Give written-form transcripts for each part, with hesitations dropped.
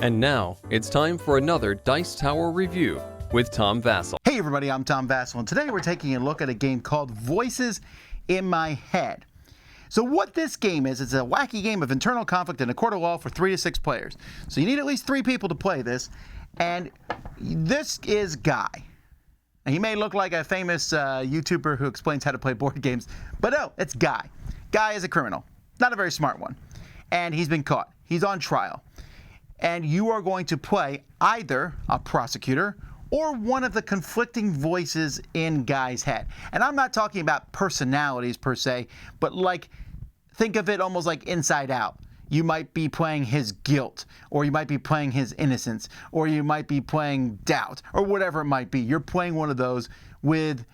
And now, it's time for another Dice Tower review with Tom Vasel. Hey everybody, I'm Tom Vasel, and today we're taking a look at a game called Voices in My Head. So what this game is, it's a wacky game of internal conflict in a court of law for 3 to 6 players. So you need at least 3 people to play this, and this is Guy. And he may look like a famous YouTuber who explains how to play board games, but no, it's Guy. Guy is a criminal, not a very smart one, and he's been caught. He's on trial. And you are going to play either a prosecutor or one of the conflicting voices in Guy's head. And I'm not talking about personalities per se, but think of it almost like Inside Out. You might be playing his guilt, or you might be playing his innocence, or you might be playing doubt, or whatever it might be. You're playing one of those with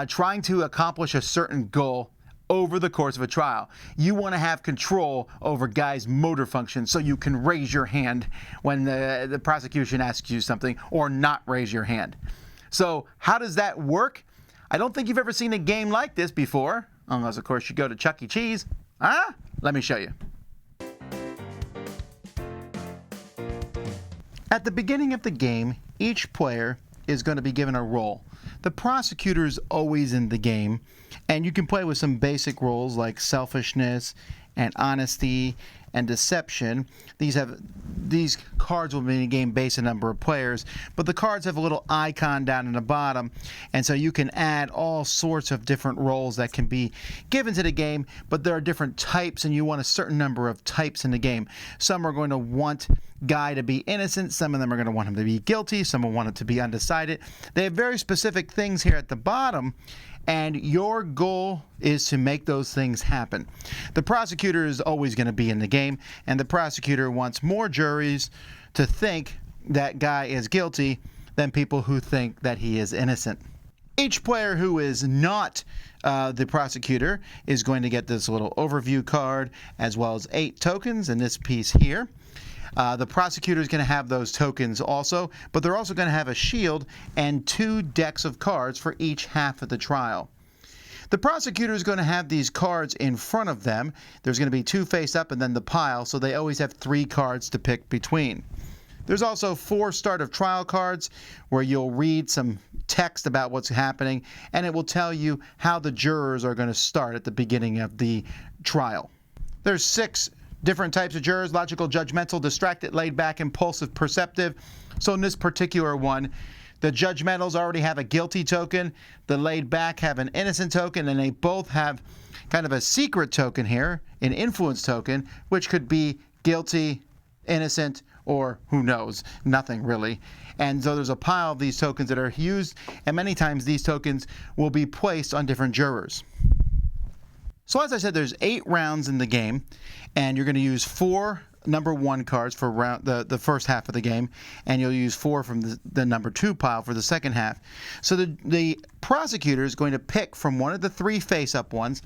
trying to accomplish a certain goal over the course of a trial. You want to have control over Guy's motor function so you can raise your hand when the prosecution asks you something, or not raise your hand. So how does that work? I don't think you've ever seen a game like this before, unless of course you go to Chuck E. Cheese. Let me show you. At the beginning of the game, each player is going to be given a role. The prosecutor is always in the game, and you can play with some basic roles like selfishness and honesty and deception. These cards will be in a game based on number of players, but the cards have a little icon down in the bottom, and so you can add all sorts of different roles that can be given to the game, but there are different types, and you want a certain number of types in the game. Some are going to want Guy to be innocent, some of them are going to want him to be guilty, some will want it to be undecided. They have very specific things here at the bottom, and your goal is to make those things happen. The prosecutor is always going to be in the game, and the prosecutor wants more juries to think that Guy is guilty than people who think that he is innocent. Each player who is not the prosecutor is going to get this little overview card, as well as 8 tokens in this piece here. The prosecutor is going to have those tokens also, but they're also going to have a shield and 2 decks of cards for each half of the trial. The prosecutor is going to have these cards in front of them. There's going to be 2 face up and then the pile, so they always have 3 cards to pick between. There's also 4 start of trial cards where you'll read some text about what's happening, and it will tell you how the jurors are going to start at the beginning of the trial. There's 6 different types of jurors: logical, judgmental, distracted, laid back, impulsive, perceptive. So in this particular one, the judgmentals already have a guilty token, the laid back have an innocent token, and they both have kind of a secret token here, an influence token, which could be guilty, innocent, or who knows, nothing really. And so there's a pile of these tokens that are used, and many times these tokens will be placed on different jurors. So as I said, there's 8 rounds in the game, and you're going to use 4 number 1 cards for the first half of the game, and you'll use 4 from the number 2 pile for the second half. So the prosecutor is going to pick from one of the 3 face-up ones,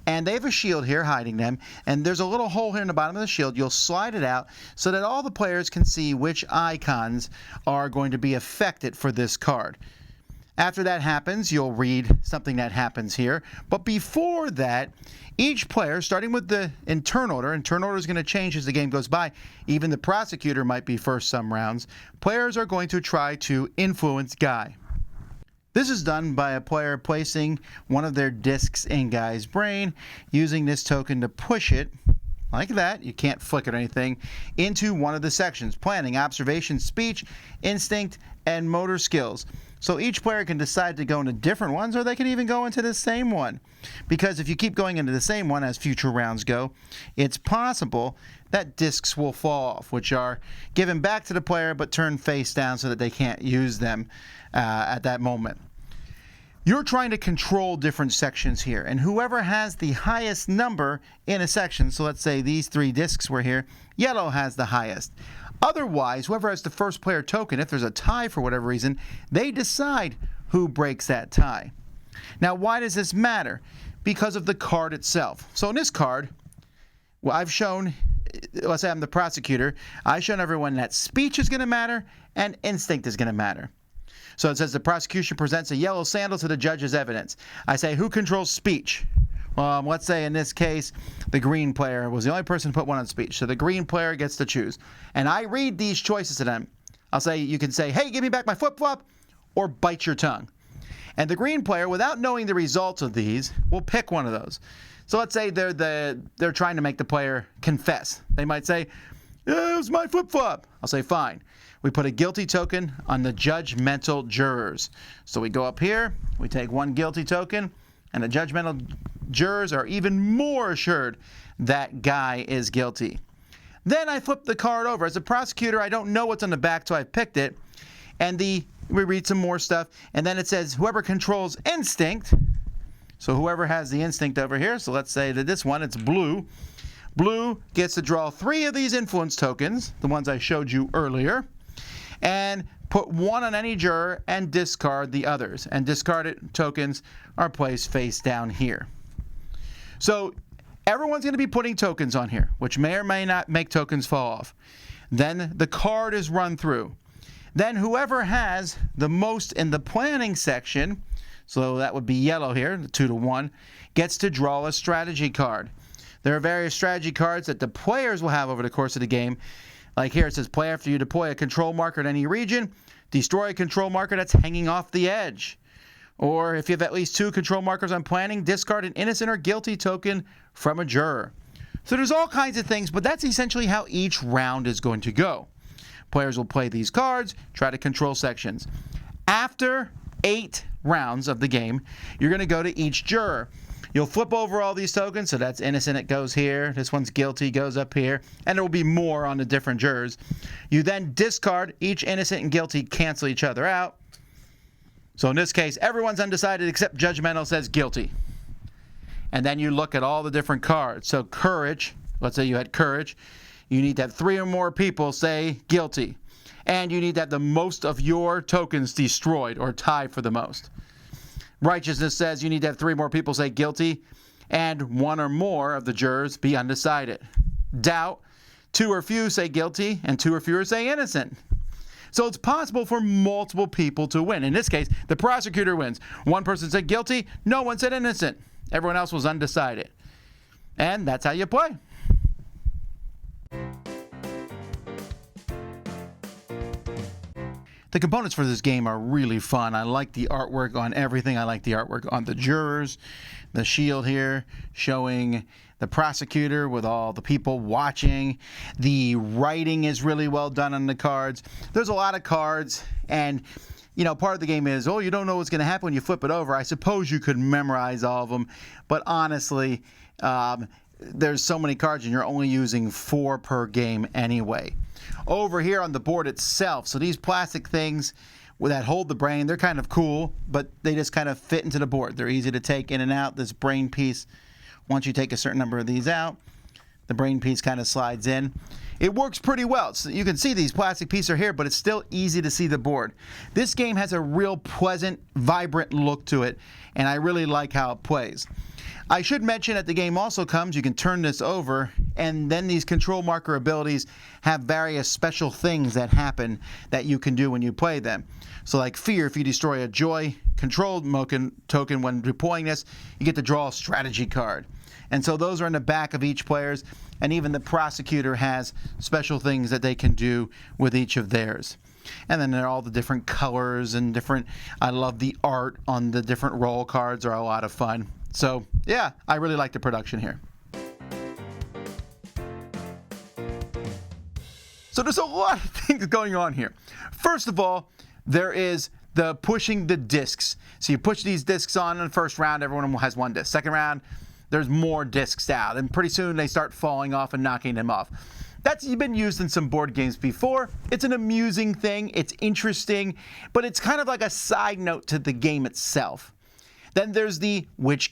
and they have a shield here hiding them, and there's a little hole here in the bottom of the shield. You'll slide it out so that all the players can see which icons are going to be affected for this card. After that happens, you'll read something that happens here. But before that, each player, starting with the in turn order is going to change as the game goes by. Even the prosecutor might be first some rounds. Players are going to try to influence Guy. This is done by a player placing one of their discs in Guy's brain, using this token to push it, like that, you can't flick it or anything, into one of the sections: planning, observation, speech, instinct, and motor skills. So each player can decide to go into different ones, or they can even go into the same one. Because if you keep going into the same one as future rounds go, it's possible that discs will fall off, which are given back to the player but turned face down so that they can't use them at that moment. You're trying to control different sections here, and whoever has the highest number in a section, so let's say these 3 discs were here, yellow has the highest. Otherwise, whoever has the first player token, if there's a tie for whatever reason, they decide who breaks that tie. Now, why does this matter? Because of the card itself. So in this card, well, I've shown, let's say I'm the prosecutor, I've shown everyone that speech is going to matter and instinct is going to matter. So it says the prosecution presents a yellow sandal to the judge as evidence. I say, who controls speech? Let's say in this case, the green player was the only person to put one on speech. So the green player gets to choose. And I read these choices to them. I'll say, you can say, hey, give me back my flip-flop, or bite your tongue. And the green player, without knowing the results of these, will pick one of those. So let's say they're trying to make the player confess. They might say, yeah, it was my flip-flop. I'll say, fine. We put a guilty token on the judgmental jurors. So we go up here, we take one guilty token, and the judgmental jurors are even more assured that guy is guilty. Then I flip the card over. As a prosecutor, I don't know what's on the back, so I picked it. And we read some more stuff, and then it says whoever controls instinct. So whoever has the instinct over here, so let's say that this one, it's blue. Blue gets to draw 3 of these influence tokens, the ones I showed you earlier, and put one on any juror and discard the others. And discarded tokens are placed face down here. So everyone's going to be putting tokens on here, which may or may not make tokens fall off. Then the card is run through. Then whoever has the most in the planning section, so that would be yellow here, 2-1, gets to draw a strategy card. There are various strategy cards that the players will have over the course of the game. Like here it says, play after you deploy a control marker in any region, destroy a control marker that's hanging off the edge. Or if you have at least 2 control markers on planning, discard an innocent or guilty token from a juror. So there's all kinds of things, but that's essentially how each round is going to go. Players will play these cards, try to control sections. After 8 rounds of the game, you're going to go to each juror. You'll flip over all these tokens, so that's innocent, it goes here. This one's guilty, goes up here. And there will be more on the different jurors. You then discard. Each innocent and guilty cancel each other out. So in this case, everyone's undecided except judgmental says guilty. And then you look at all the different cards. So courage, let's say you had courage. You need to have 3 or more people say guilty. And you need to have the most of your tokens destroyed or tied for the most. Righteousness says you need to have 3 more people say guilty and 1 or more of the jurors be undecided. Doubt, 2 or few say guilty and 2 or fewer say innocent. So it's possible for multiple people to win. In this case, the prosecutor wins. 1 person said guilty, no one said innocent. Everyone else was undecided. And that's how you play. The components for this game are really fun. I like the artwork on everything. I like the artwork on the jurors. The shield here showing the prosecutor with all the people watching. The writing is really well done on the cards. There's a lot of cards, and you know, part of the game is, oh, you don't know what's going to happen when you flip it over. I suppose you could memorize all of them, but honestly, there's so many cards and you're only using 4 per game anyway. Over here on the board itself, so these plastic things that hold the brain, they're kind of cool, but they just kind of fit into the board. They're easy to take in and out. This brain piece, once you take a certain number of these out, the brain piece kind of slides in. It works pretty well. So you can see these plastic pieces are here, but it's still easy to see the board. This game has a real pleasant, vibrant look to it, and I really like how it plays. I should mention that the game also comes, you can turn this over, and then these control marker abilities have various special things that happen that you can do when you play them. So like fear, if you destroy a joy control token when deploying this, you get to draw a strategy card. And so those are in the back of each player's, and even the prosecutor has special things that they can do with each of theirs. And then there are all the different colors and different, I love the art on the different roll cards, are a lot of fun. So yeah, I really like the production here. So there's a lot of things going on here. First of all, there is the pushing the discs. So you push these discs on in the first round, everyone has 1 disc. Second round, there's more discs out, and pretty soon they start falling off and knocking them off. That's been used in some board games before. It's an amusing thing, it's interesting, but it's kind of like a side note to the game itself. Then there's the which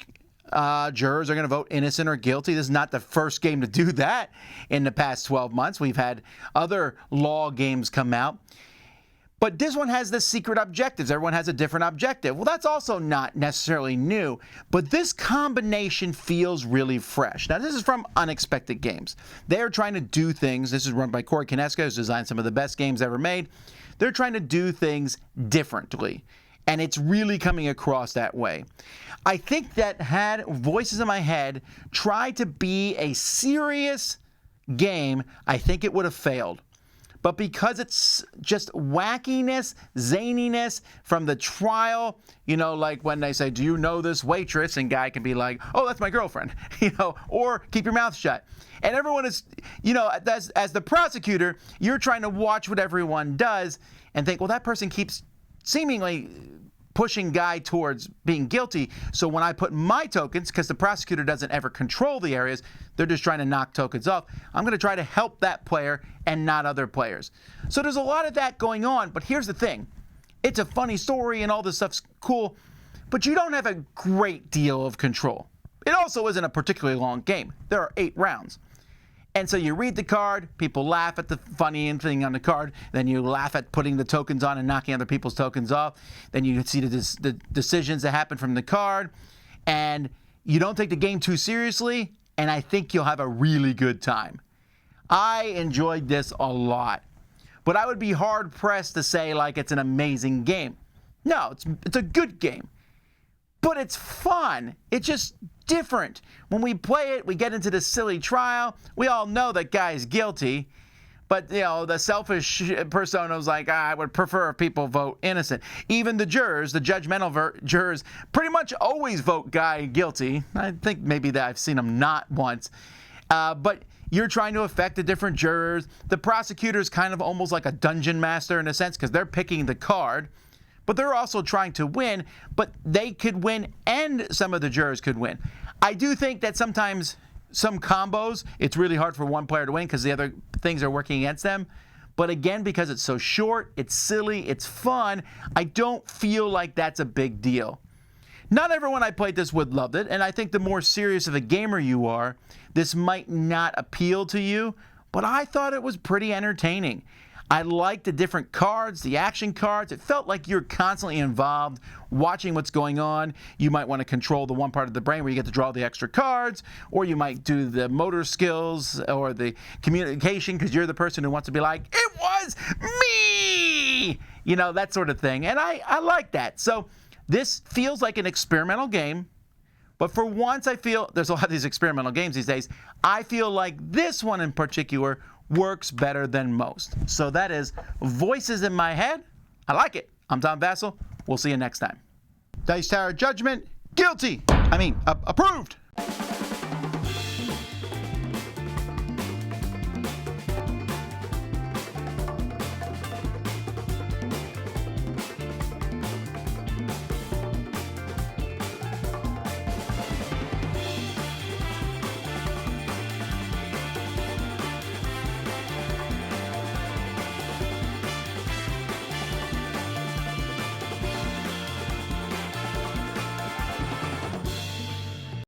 jurors are going to vote innocent or guilty. This is not the first game to do that in the past 12 months. We've had other law games come out. But this one has the secret objectives. Everyone has a different objective. Well, that's also not necessarily new, but this combination feels really fresh. Now, this is from Unexpected Games. They're trying to do things. This is run by Corey Kineska, who's designed some of the best games ever made. They're trying to do things differently. And it's really coming across that way. I think that had Voices in My Head tried to be a serious game, I think it would have failed. But because it's just wackiness, zaniness from the trial, like when they say, do you know this waitress? And guy can be like, oh, that's my girlfriend, or keep your mouth shut. And everyone is, as the prosecutor, you're trying to watch what everyone does and think, well, that person keeps seemingly pushing guy towards being guilty. So when I put my tokens, because the prosecutor doesn't ever control the areas, they're just trying to knock tokens off. I'm going to try to help that player and not other players. So there's a lot of that going on. But here's the thing. It's a funny story and all this stuff's cool, but you don't have a great deal of control. It also isn't a particularly long game. There are 8 rounds. And so you read the card, people laugh at the funny thing on the card, then you laugh at putting the tokens on and knocking other people's tokens off, then you see the decisions that happen from the card, and you don't take the game too seriously, and I think you'll have a really good time. I enjoyed this a lot, but I would be hard-pressed to say like it's an amazing game. No, it's a good game. But it's fun. It's just different. When we play it, we get into this silly trial. We all know that guy's guilty. But, the selfish persona was like, I would prefer if people vote innocent. Even the jurors, the judgmental jurors, pretty much always vote guy guilty. I think maybe that I've seen them not once. But you're trying to affect the different jurors. The prosecutor's kind of almost like a dungeon master in a sense because they're picking the card. But they're also trying to win, but they could win and some of the jurors could win. I do think that sometimes some combos, it's really hard for one player to win because the other things are working against them. But again, because it's so short, it's silly, it's fun, I don't feel like that's a big deal. Not everyone I played this with loved it, and I think the more serious of a gamer you are, this might not appeal to you, but I thought it was pretty entertaining. I liked the different cards, the action cards. It felt like you're constantly involved, watching what's going on. You might want to control the one part of the brain where you get to draw the extra cards, or you might do the motor skills or the communication because you're the person who wants to be like, it was me! That sort of thing. And I like that. So this feels like an experimental game. But for once, I feel there's a lot of these experimental games these days. I feel like this one in particular works better than most. So that is Voices in My Head. I like it. I'm Tom Vasel. We'll see you next time. Dice Tower Judgment, guilty. Approved.